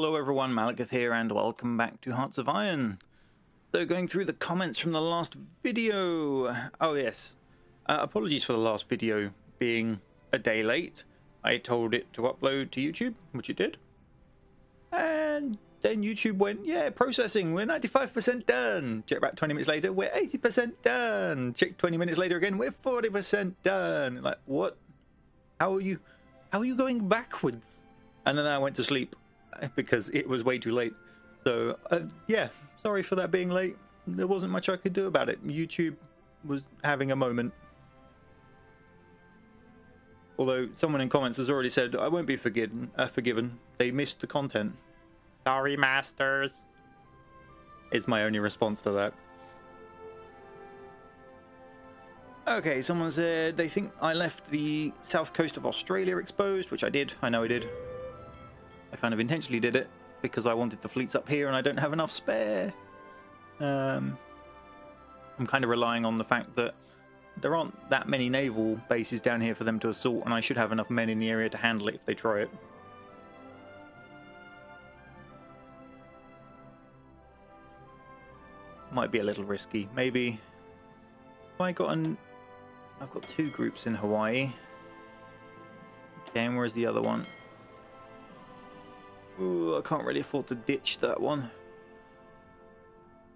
Hello everyone, Malakith here and welcome back to Hearts of Iron. So going through the comments from the last video. Oh yes, apologies for the last video being a day late. I told it to upload to YouTube, which it did. And then YouTube went, yeah, processing, we're 95% done. Check back 20 minutes later, we're 80% done. Check 20 minutes later again, we're 40% done. Like, what? How are you going backwards? And then I went to sleep because it was way too late. So yeah, sorry for that being late. There wasn't much I could do about it. YouTube was having a moment. Although someone in comments has already said I won't be forgiven. They missed the content. Sorry, masters. Is my only response to that. Okay, someone said they think I left the south coast of Australia exposed, which I did. I know I did. I kind of intentionally did it because I wanted the fleets up here and I don't have enough spare. I'm kind of relying on the fact that there aren't that many naval bases down here for them to assault, and I should have enough men in the area to handle it if they try it. Might be a little risky. Maybe if I got an... I've got two groups in Hawaii. Okay, and where's the other one? Ooh, I can't really afford to ditch that one.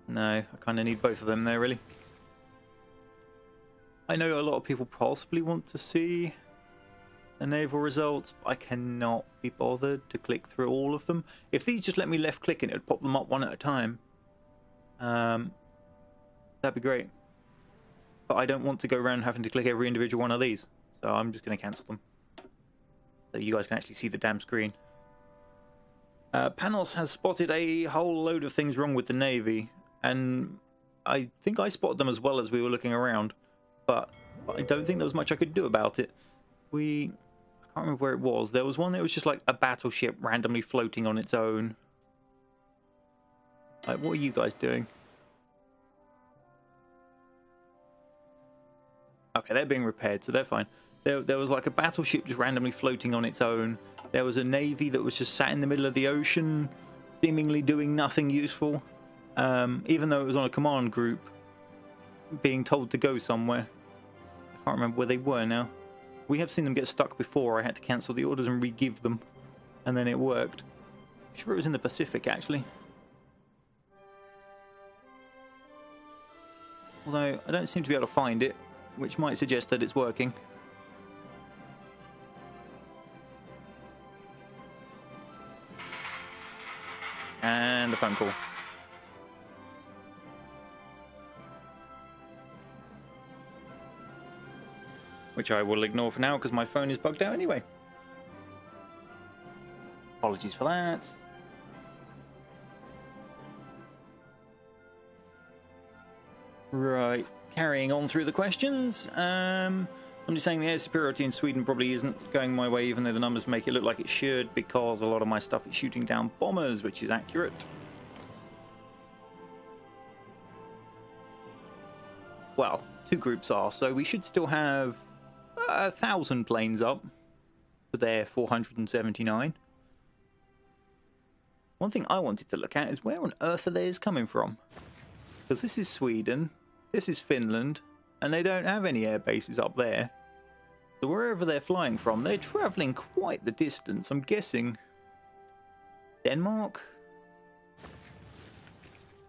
No, I kind of need both of them there, really. I know a lot of people possibly want to see the naval results, but I cannot be bothered to click through all of them. If these just let me left click and it would pop them up one at a time, that'd be great. But I don't want to go around having to click every individual one of these, so I'm just going to cancel them. So you guys can actually see the damn screen. Panos has spotted a whole load of things wrong with the Navy, and I think I spotted them as well as we were looking around, but I don't think there was much I could do about it. I can't remember where it was. There was one that was just like a battleship randomly floating on its own. Like, what are you guys doing? Okay, they're being repaired, so they're fine. There was like a battleship just randomly floating on its own. There was a navy that was just sat in the middle of the ocean, seemingly doing nothing useful, even though it was on a command group, being told to go somewhere. I can't remember where they were now. We have seen them get stuck before. I had to cancel the orders and re-give them, and then it worked. I'm sure it was in the Pacific, actually. Although I don't seem to be able to find it, which might suggest that it's working. And a phone call. Which I will ignore for now because my phone is bugged out anyway. Apologies for that. Right, carrying on through the questions. Somebody's saying the air superiority in Sweden probably isn't going my way, even though the numbers make it look like it should, because a lot of my stuff is shooting down bombers, which is accurate. Well, two groups are, so we should still have 1,000 planes up for their 479. One thing I wanted to look at is where on earth are theirs coming from? Because this is Sweden, this is Finland, and they don't have any air bases up there. So wherever they're flying from, they're travelling quite the distance. I'm guessing Denmark?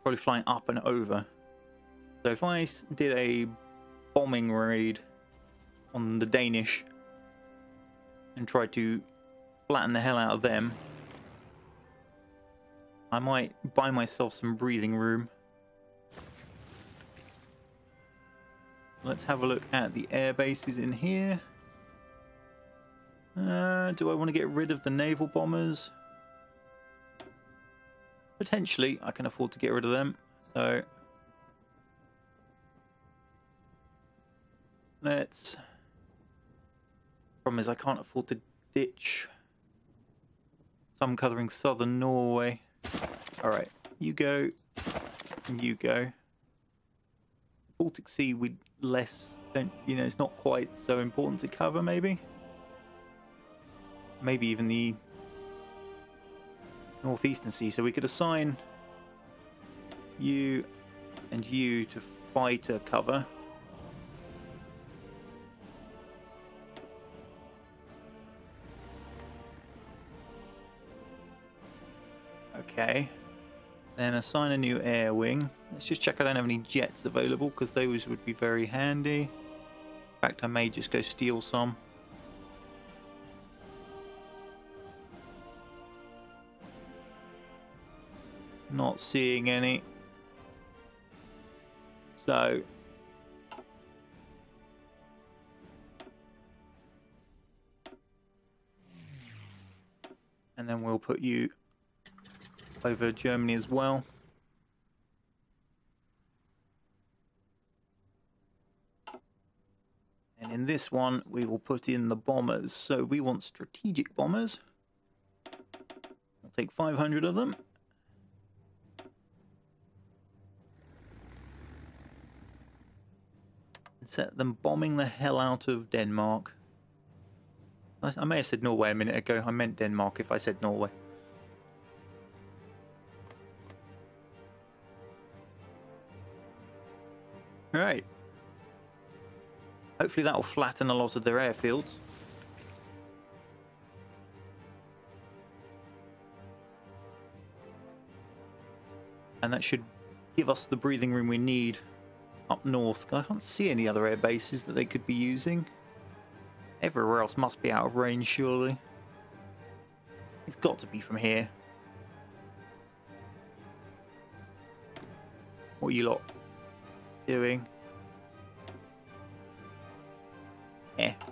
Probably flying up and over. So if I did a bombing raid on the Danish and tried to flatten the hell out of them, I might buy myself some breathing room. Let's have a look at the air bases in here. Do I want to get rid of the naval bombers? Potentially, I can afford to get rid of them. So let's... Problem is I can't afford to ditch some covering southern Norway. Alright, you go, and you go. Baltic Sea, we less, don't, you know, it's not quite so important to cover, maybe. Maybe even the northeastern sea. So we could assign you and you to fighter cover. Okay. Then assign a new air wing. Let's just check I don't have any jets available, because those would be very handy. In fact, I may just go steal some. Not seeing any. So and then we'll put you over Germany as well. And in this one we will put in the bombers. So we want strategic bombers. We'll take 500 of them. Set them bombing the hell out of Denmark. I may have said Norway a minute ago. I meant Denmark if I said Norway. Alright. Hopefully that will flatten a lot of their airfields. And that should give us the breathing room we need up north. I can't see any other air bases that they could be using. Everywhere else must be out of range, surely. It's got to be from here. What are you lot doing?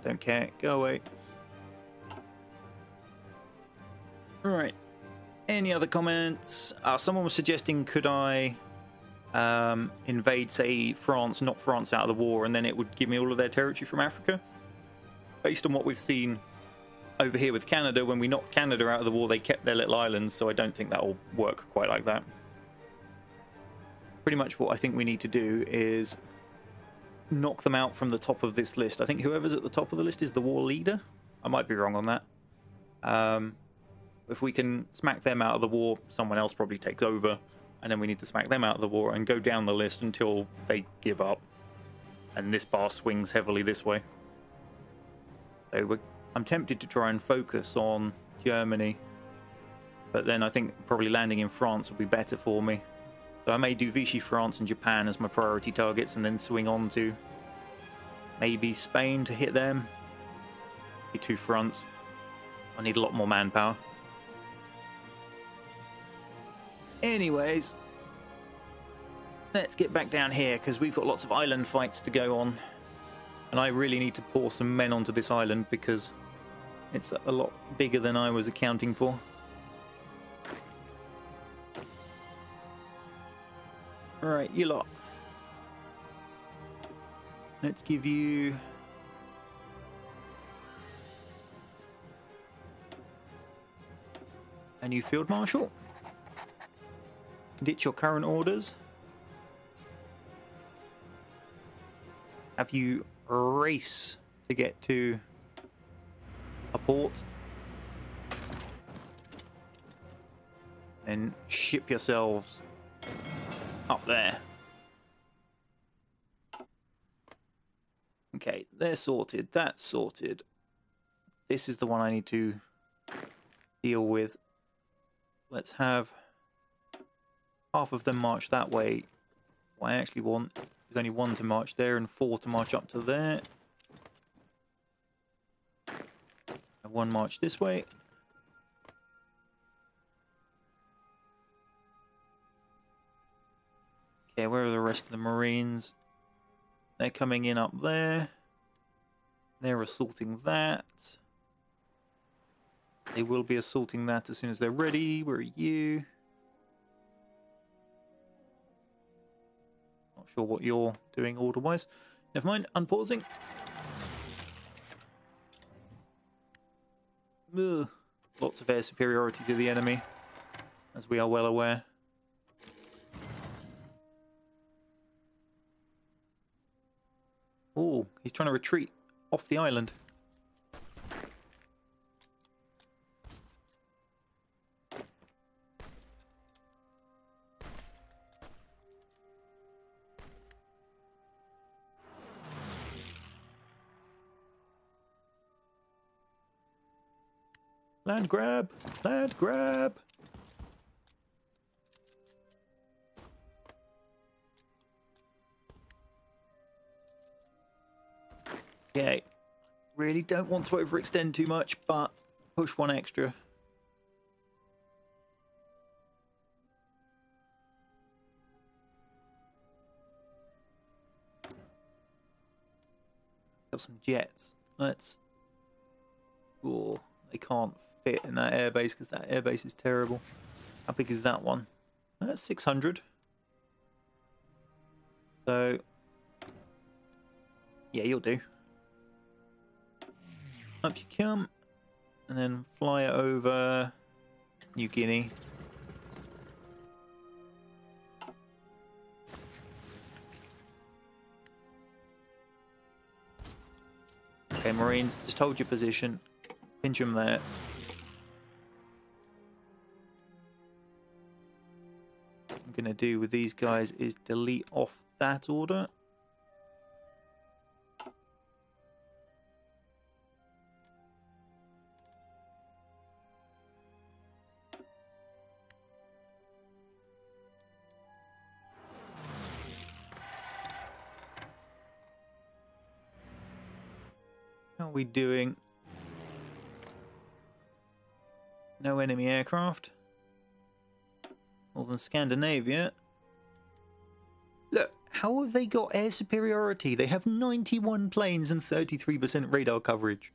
Don't care. Go away. Alright. Any other comments? Someone was suggesting, could I invade, say, France, knock France out of the war, and then it would give me all of their territory from Africa? Based on what we've seen over here with Canada, when we knocked Canada out of the war, they kept their little islands, so I don't think that will work quite like that. Pretty much what I think we need to do is knock them out from the top of this list. I think whoever's at the top of the list is the war leader. I might be wrong on that. If we can smack them out of the war, someone else probably takes over, and then we need to smack them out of the war and go down the list until they give up. And this bar swings heavily this way. So I'm tempted to try and focus on Germany, but then I think probably landing in France would be better for me. So I may do Vichy France and Japan as my priority targets, and then swing on to maybe Spain to hit them. Be 2 fronts. I need a lot more manpower. Anyways, let's get back down here, because we've got lots of island fights to go on. And I really need to pour some men onto this island, because it's a lot bigger than I was accounting for. Alright, you lot. Let's give you... a new field marshal. Ditch your current orders. Have you race to get to a port. Then ship yourselves up there. Okay, they're sorted. That's sorted. This is the one I need to deal with. Let's have half of them march that way. What I actually want is only 1 to march there and 4 to march up to there. And 1 march this way. Okay, where are the rest of the Marines? They're coming in up there. They're assaulting that. They will be assaulting that as soon as they're ready. Where are you? Not sure what you're doing order-wise. Never mind, unpausing. Ugh. Lots of air superiority to the enemy, as we are well aware. Oh, he's trying to retreat off the island. Land grab! Land grab! Okay. Really don't want to overextend too much, but push one extra. Got some jets. Let's... Oh, they can't fit in that airbase because that airbase is terrible. How big is that one? That's 600. So, yeah, you'll do. Up you come, and then fly it over New Guinea. Okay, Marines, just hold your position. Pinch them there. What I'm going to do with these guys is delete off that order. How are we doing? No enemy aircraft. Northern Scandinavia. Look, how have they got air superiority? They have 91 planes and 33% radar coverage.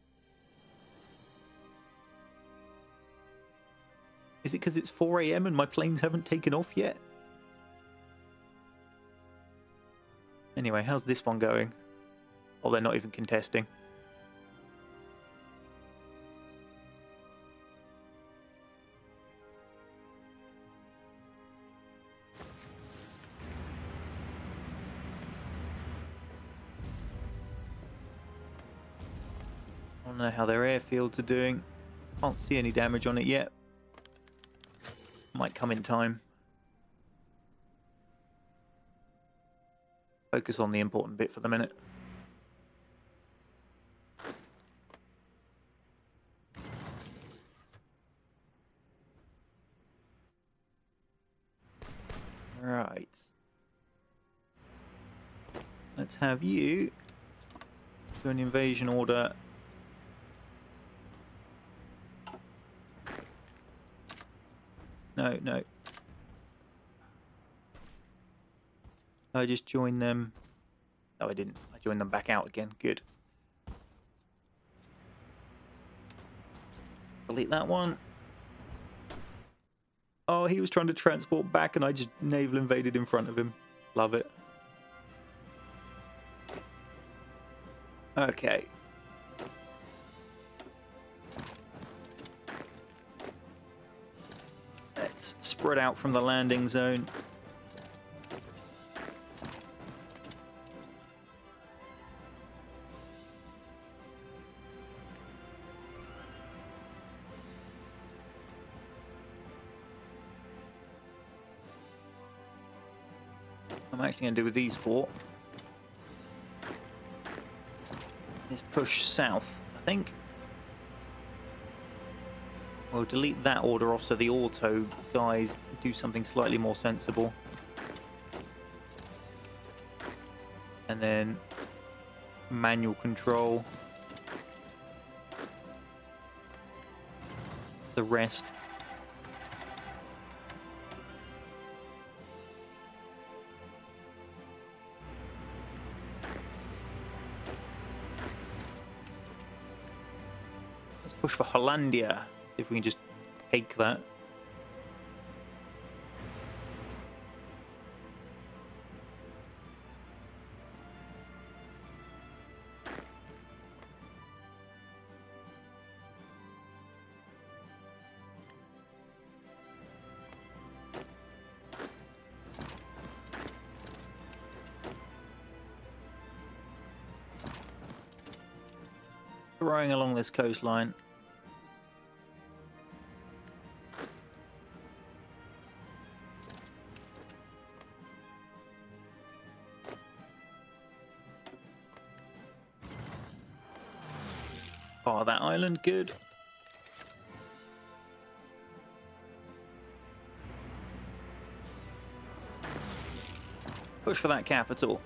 Is it because it's 4 AM and my planes haven't taken off yet? Anyway, how's this one going? Oh, they're not even contesting. I don't know how their airfields are doing. Can't see any damage on it yet. Might come in time. Focus on the important bit for the minute. Right. Let's have you do an invasion order. No, no. I just joined them. No, I didn't. I joined them back out again. Good. Delete that one. Oh, he was trying to transport back and I just naval invaded in front of him. Love it. Okay. Let's spread out from the landing zone. I'm actually going to do with these four is push south, I think. We'll delete that order off so the auto guys do something slightly more sensible. And then manual control. The rest. Let's push for Hollandia. See if we can just take that. Rowing along this coastline. Oh, that island, good. Push for that capital.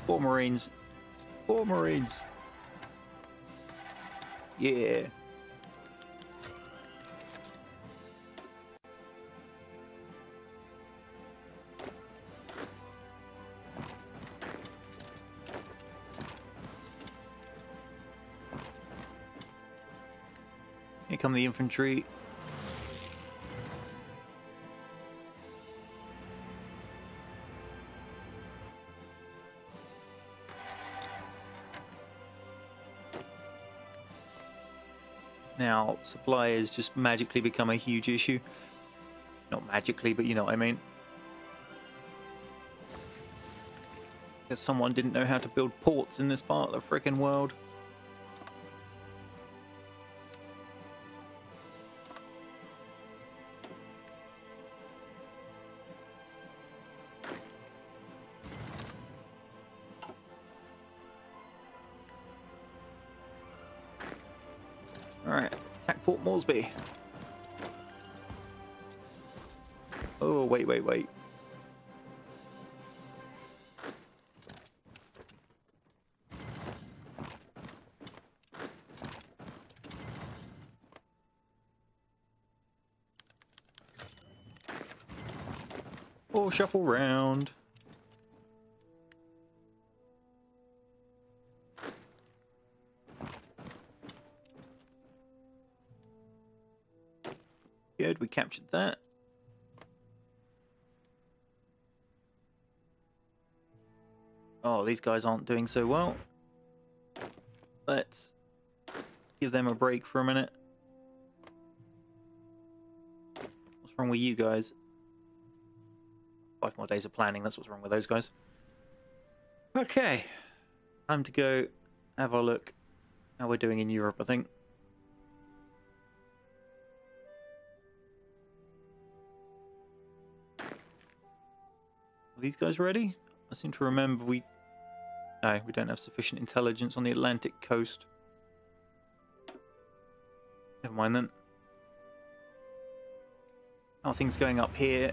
4 Marines. 4 Marines. Yeah. Here come the infantry. Now, supply has just magically become a huge issue. Not magically, but you know what I mean. Because someone didn't know how to build ports in this part of the frickin' world. Alright, attack Port Moresby. Oh, wait. Oh, shuffle round. Good, we captured that. Oh, these guys aren't doing so well. Let's give them a break for a minute. What's wrong with you guys? 5 more days of planning, that's what's wrong with those guys. Okay, time to go have a look how we're doing in Europe, I think. Are these guys ready? I seem to remember we don't have sufficient intelligence on the Atlantic coast. Never mind then. How are things going up here?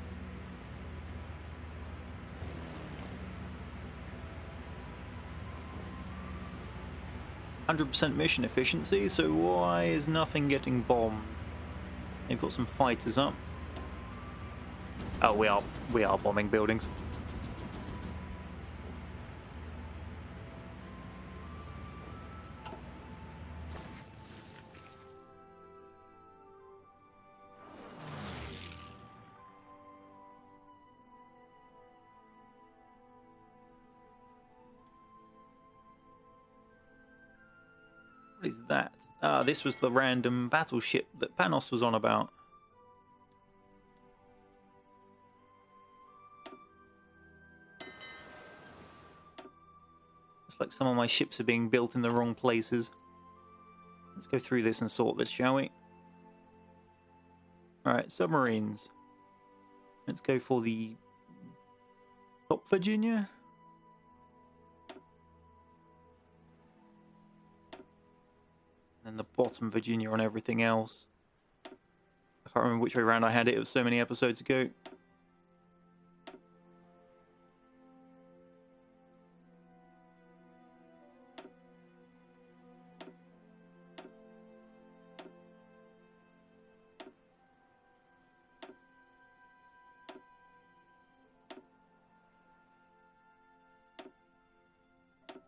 %100% mission efficiency, so why is nothing getting bombed? They've got some fighters up. Oh, we are bombing buildings. What is that? Ah, this was the random battleship that Panos was on about. Looks like some of my ships are being built in the wrong places. Let's go through this and sort this, shall we? Alright, submarines. Let's go for the top Virginia. And the bottom Virginia on everything else. I can't remember which way around I had it. It was so many episodes ago.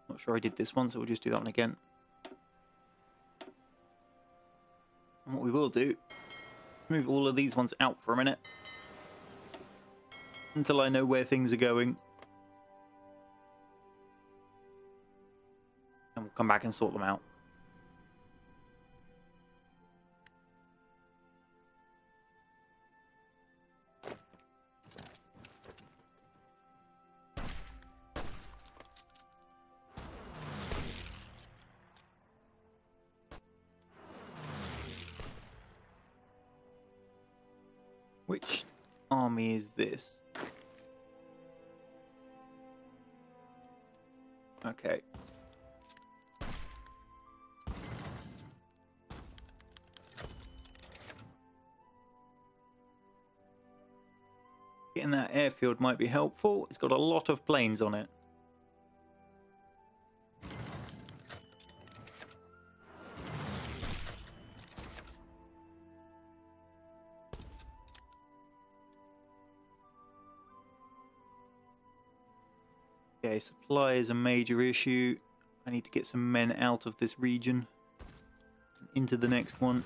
Not sure I did this one, so we'll just do that one again. And what we will do, move all of these ones out for a minute until I know where things are going. And we'll come back and sort them out. Which army is this? Okay. Getting that airfield might be helpful. It's got a lot of planes on it. Okay, supply is a major issue. I need to get some men out of this region and into the next one.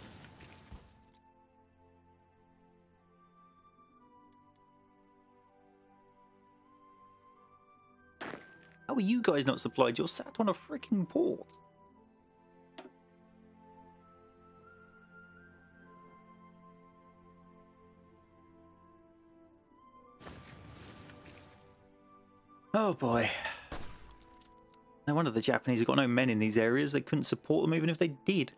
How are you guys not supplied? You're sat on a freaking port. Oh boy. No wonder the Japanese have got no men in these areas. They couldn't support them even if they did.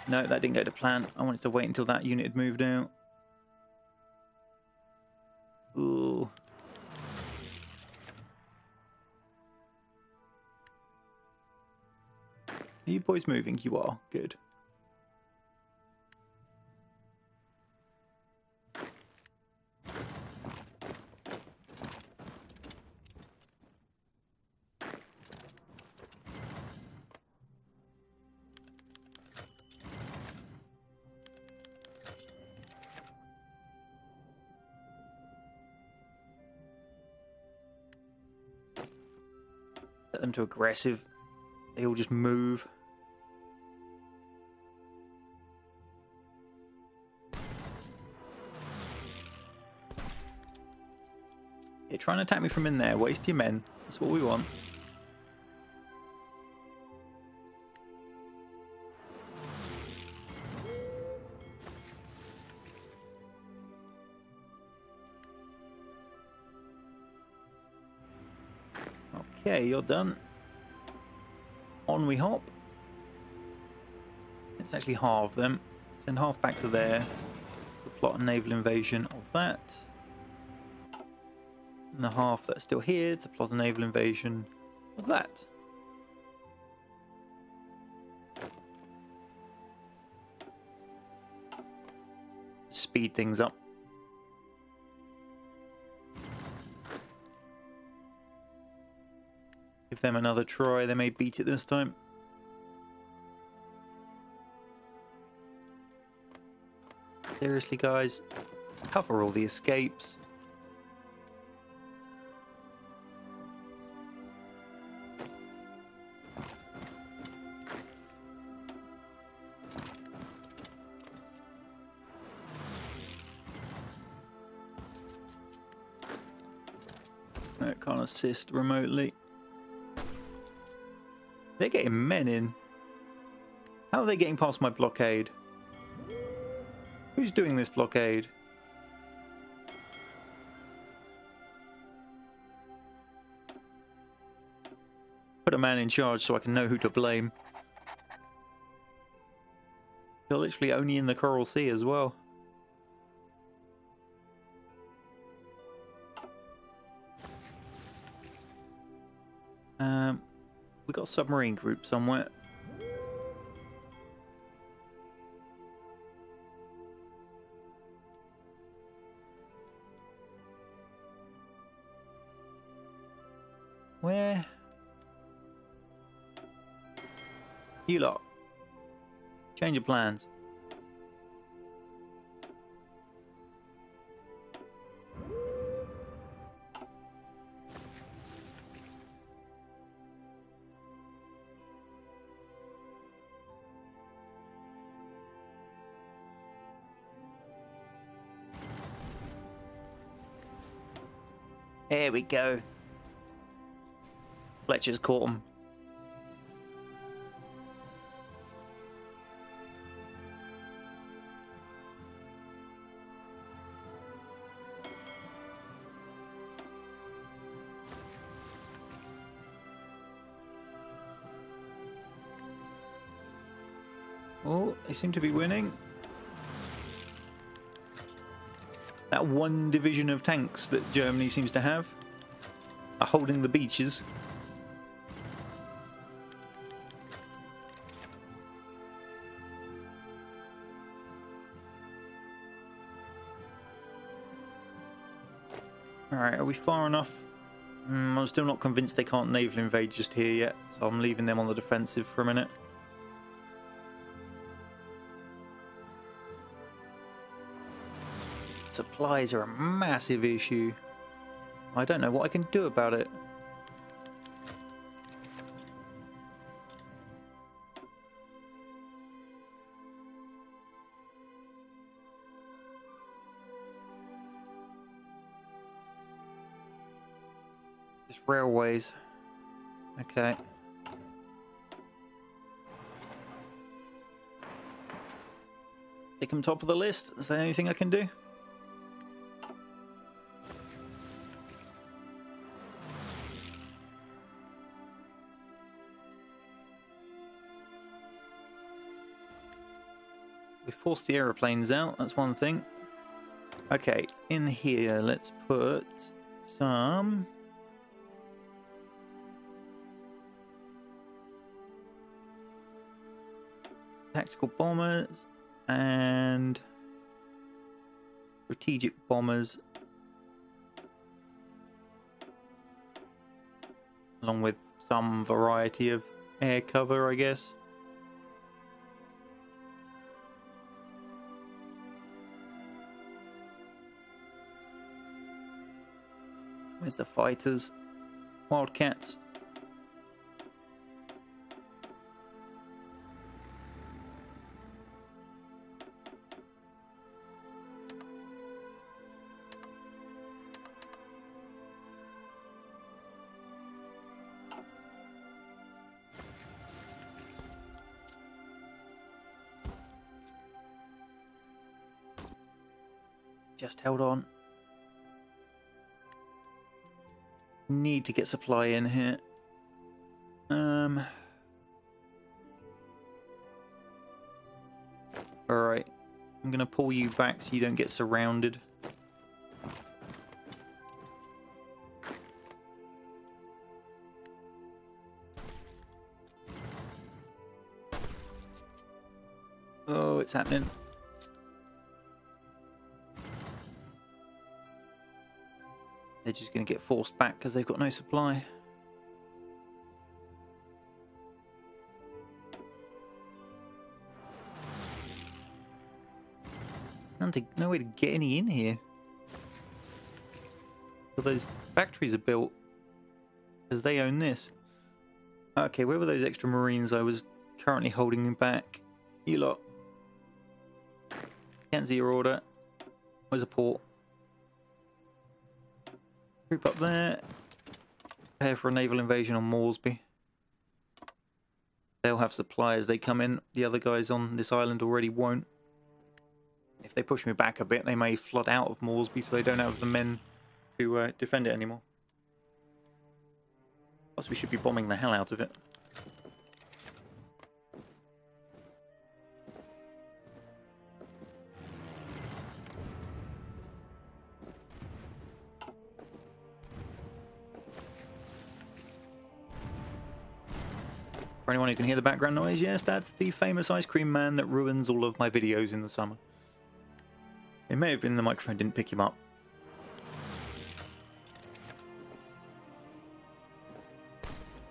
No, that didn't go to plan. I wanted to wait until that unit had moved out. Ooh. Are you boys moving? You are. Good. Set them to aggressive. They all just move. Yeah, try and attack me from in there. Waste your men. That's what we want. Okay, you're done. On we hop. Let's actually halve them. Send half back to there. We'll plot a naval invasion of that. And the half that's still here to plot a naval invasion of that. Speed things up. Give them another try, they may beat it this time. Seriously, guys, cover all the escapes. No, it can't assist remotely. They're getting men in. How are they getting past my blockade? Who's doing this blockade? Put a man in charge so I can know who to blame. They're literally only in the Coral Sea as well. We got a submarine group somewhere. Where? You lot. Change your plans. There we go. Fletcher's caught him. Oh, they seem to be winning. That one division of tanks that Germany seems to have are holding the beaches. Alright, are we far enough? I'm still not convinced they can't naval invade just here yet, so I'm leaving them on the defensive for a minute. Supplies are a massive issue. I don't know what I can do about it. Just railways. Okay. Take them top of the list. Is there anything I can do? We forced the aeroplanes out, that's one thing. Okay, in here, let's put some... tactical bombers and strategic bombers, along with some variety of air cover, I guess. Where's the fighters? Wildcats. Just held on. Need to get supply in here. Alright. I'm gonna pull you back so you don't get surrounded. Oh, it's happening. They're just going to get forced back because they've got no supply. No way to get any in here. So those factories are built because they own this. Okay, where were those extra marines I was currently holding them back? You lot. Can't see your order. Where's a port? Group up there. Prepare for a naval invasion on Moresby. They'll have supply as they come in. The other guys on this island already won't. If they push me back a bit, they may flood out of Moresby, so they don't have the men to defend it anymore. Plus, we should be bombing the hell out of it. For anyone who can hear the background noise, yes, that's the famous ice cream man that ruins all of my videos in the summer. It may have been the microphone didn't pick him up.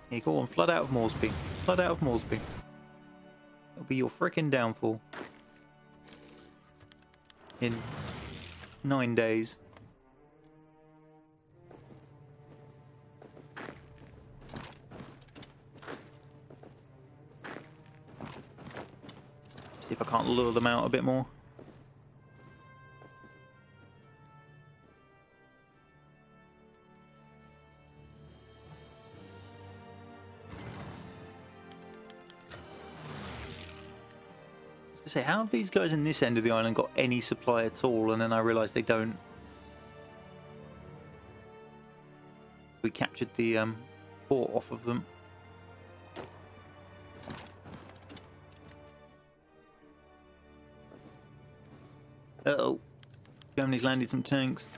Here, go on, flood out of Moresby. Flood out of Moresby. It'll be your frickin' downfall. In 9 days. See if I can't lure them out a bit more. I was gonna say, how have these guys in this end of the island got any supply at all? And then I realised they don't. We captured the port off of them. Uh-oh. Germany's landed some tanks.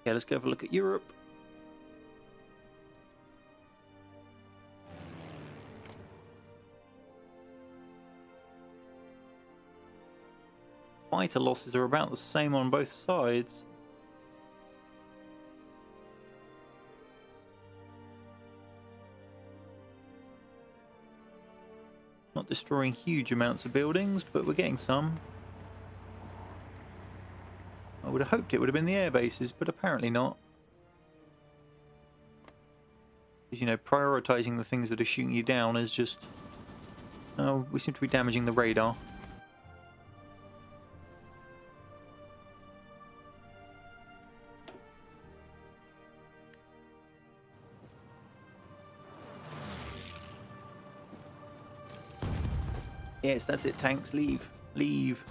Okay, let's go have a look at Europe. fighter losses are about the same on both sides. Not destroying huge amounts of buildings, but we're getting some. I would have hoped it would have been the air bases, but apparently not. Because, you know, prioritising the things that are shooting you down is just... Oh, we seem to be damaging the radar. Yes, that's it, tanks. Leave. Leave.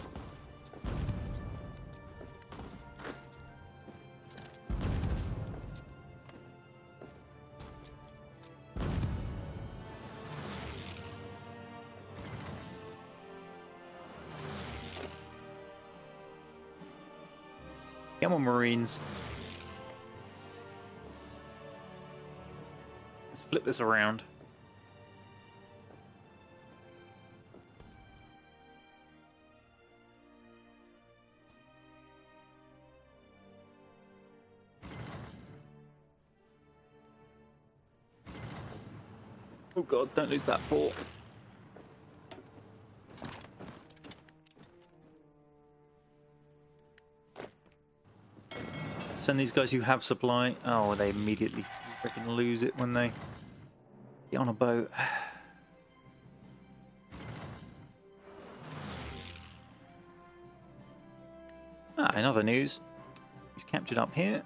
Come on, Marines. Let's flip this around. Oh god, don't lose that port. Send these guys who have supply. Oh, they immediately freaking lose it when they get on a boat. Ah, in other news, we've captured up here.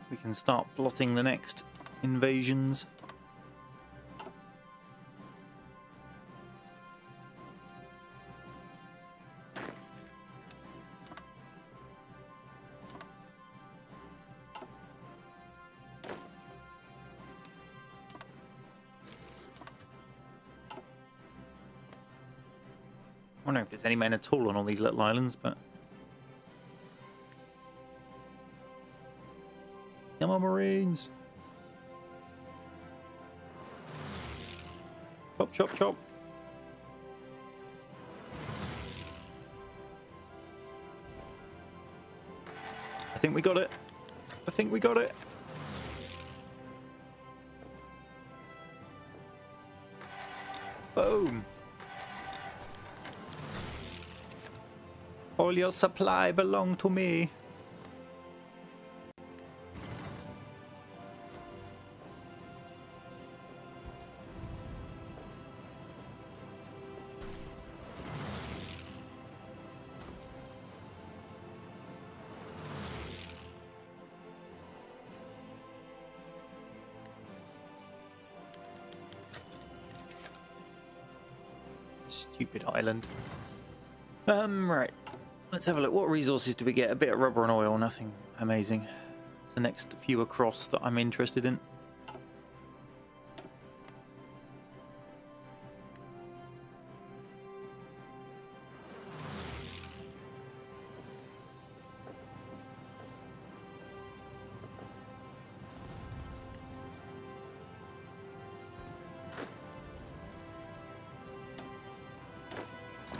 We can start plotting the next invasions. I wonder if there's any men at all on all these little islands, but... Come on, Marines! Chop, chop, chop! I think we got it! I think we got it! Boom! All your supply belong to me. Stupid island. Right. Let's have a look. What resources do we get? A bit of rubber and oil, nothing amazing. It's the next few across that I'm interested in.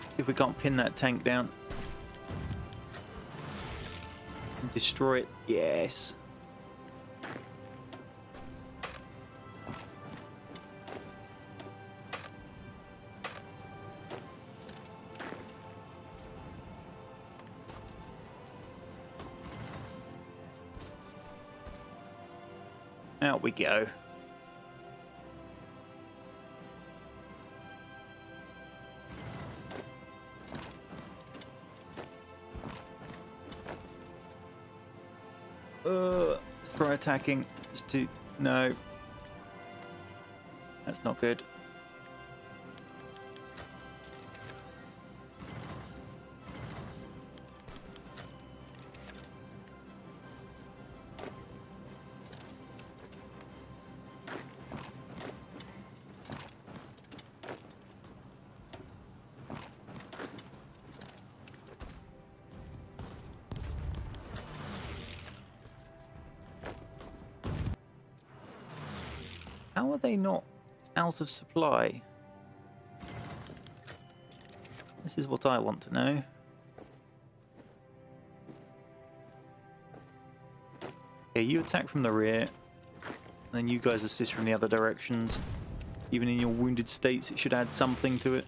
See if we can't pin that tank down. And destroy it. Yes. Out we go. Try attacking. Just to... No. That's not good. How are they not out of supply? This is what I want to know. Okay, you attack from the rear, and then you guys assist from the other directions. Even in your wounded states, it should add something to it.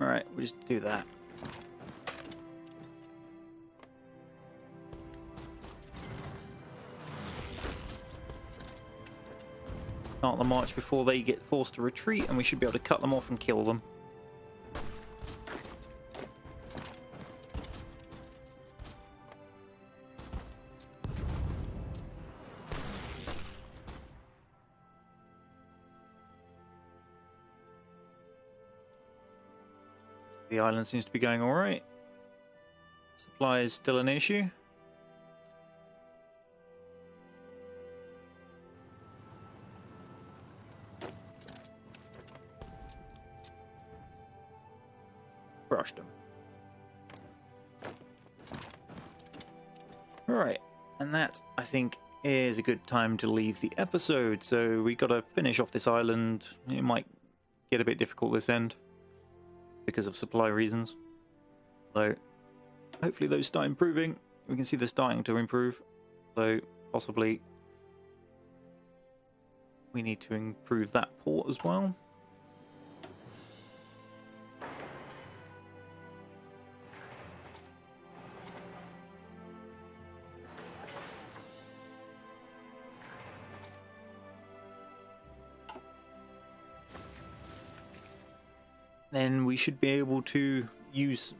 Alright, we'll just do that. Start the march before they get forced to retreat, and we should be able to cut them off and kill them. The island seems to be going alright. Supply is still an issue. Crushed them. Alright, and that, I think, is a good time to leave the episode. So we gotta finish off this island. It might get a bit difficult this end because of supply reasons. So hopefully those start improving. We can see they're starting to improve. So possibly we need to improve that port as well. Then we should be able to use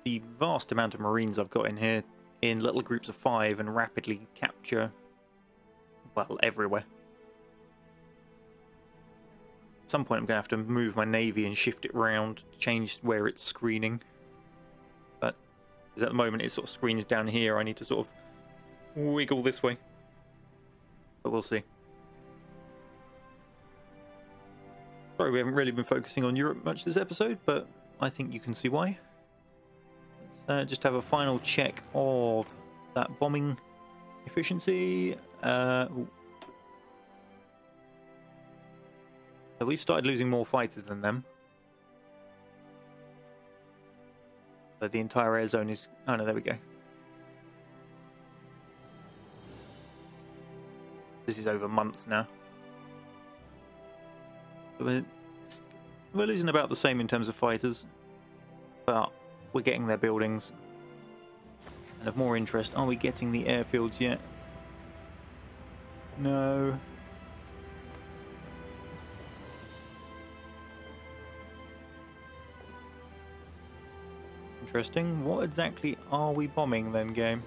the vast amount of marines I've got in here in little groups of 5 and rapidly capture, well, everywhere. At some point I'm going to have to move my navy and shift it round to change where it's screening. But because at the moment it sort of screens down here, I need to sort of wiggle this way. But we'll see. Sorry, we haven't really been focusing on Europe much this episode, but I think you can see why. Let's just have a final check of that bombing efficiency. So we've started losing more fighters than them. So the entire air zone is... Oh no, there we go. This is over months now. We're losing about the same in terms of fighters, but we're getting their buildings. And of more interest, are we getting the airfields yet? No. Interesting. What exactly are we bombing then, game?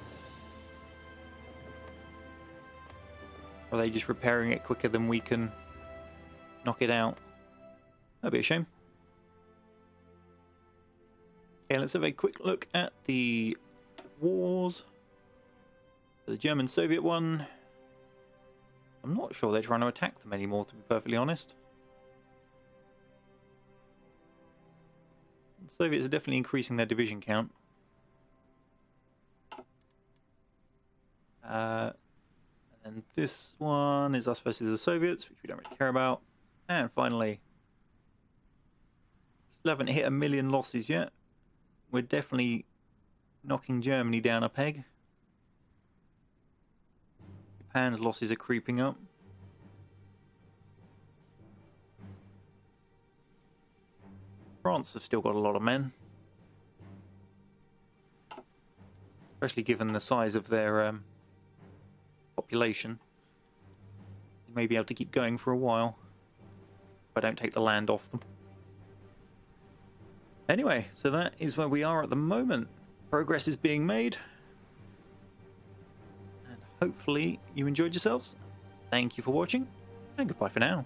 Are they just repairing it quicker than we can knock it out? That'd be a shame. Okay, let's have a quick look at the wars. The German-Soviet one. I'm not sure they're trying to attack them anymore, to be perfectly honest. The Soviets are definitely increasing their division count. And then this one is us versus the Soviets, which we don't really care about. And finally, still haven't hit 1 million losses yet. We're definitely knocking Germany down a peg. Japan's losses are creeping up. France have still got a lot of men. Especially given the size of their population. You may be able to keep going for a while. If I don't take the land off them. Anyway, so that is where we are at the moment. Progress is being made. And hopefully you enjoyed yourselves. Thank you for watching, and goodbye for now.